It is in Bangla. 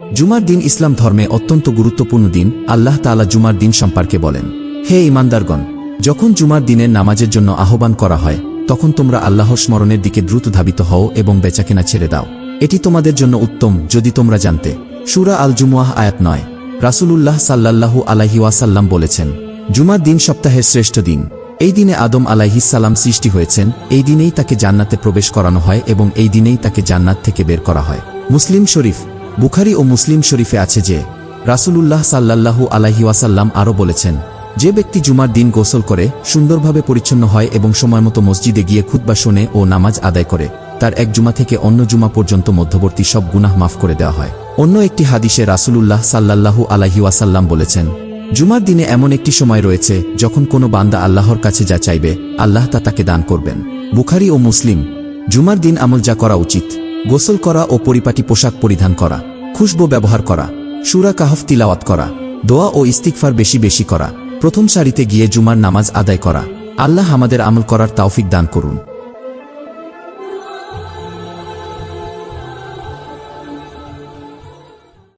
জুমার দিন ইসলাম ধর্মে অত্যন্ত গুরুত্বপূর্ণ দিন। আল্লাহ তাআলা জুমার দিন সম্পর্কে বলেন, হে ঈমানদারগণ, যখন জুমার দিনের নামাজের জন্য আহ্বান করা হয় তখন তোমরা আল্লাহর স্মরণের দিকে দ্রুত ধাবিত হও এবং বেচাকেনা ছেড়ে দাও। এটি তোমাদের জন্য উত্তম যদি তোমরা জানতে। সূরা আল জুমুয়াহ আয়াত 9। রাসূলুল্লাহ সাল্লাল্লাহু আলাইহি ওয়াসাল্লাম বলেছেন, জুমার দিন সপ্তাহের শ্রেষ্ঠ দিন। এই দিনে আদম আলাইহিস সালাম সৃষ্টি হয়েছেন, এই দিনেই তাকে জান্নাতে প্রবেশ করানো হয় এবং এই দিনেই তাকে জান্নাত থেকে বের করা হয়। মুসলিম শরীফ। বুখারী ও মুসলিম শরীফে আছে যে রাসূলুল্লাহ সাল্লাল্লাহু আলাইহি ওয়াসাল্লাম আরও বলেছেন, যে ব্যক্তি জুমার দিন গোসল করে সুন্দরভাবে পরিচ্ছন্ন হয় এবং সময়মতো মসজিদে গিয়ে খুতবা শোনে ও নামাজ আদায় করে, তার এক জুমা থেকে অন্য জুমা পর্যন্ত মধ্যবর্তী সব গুনাহ মাফ করে দেওয়া হয়। অন্য একটি হাদিসে রাসূলুল্লাহ সাল্লাল্লাহু আলাইহি ওয়াসাল্লাম বলেছেন, জুমার দিনে এমন একটি সময় রয়েছে যখন কোনো বান্দা আল্লাহর কাছে যা চাইবে আল্লাহ তা তাকে দান করবেন। বুখারী ও মুসলিম। জুমার দিন আমল যা করা উচিত: গোসল করা ও পরিপাটি পোশাক পরিধান করা, খুশবু ব্যবহার করা, সূরা কাহফ তিলাওয়াত করা, দোয়া ও ইস্তিগফার বেশি বেশি করা, প্রথম সারিতে গিয়ে জুমার নামাজ আদায় করা। আল্লাহ আমাদের আমল করার তৌফিক দান করুন।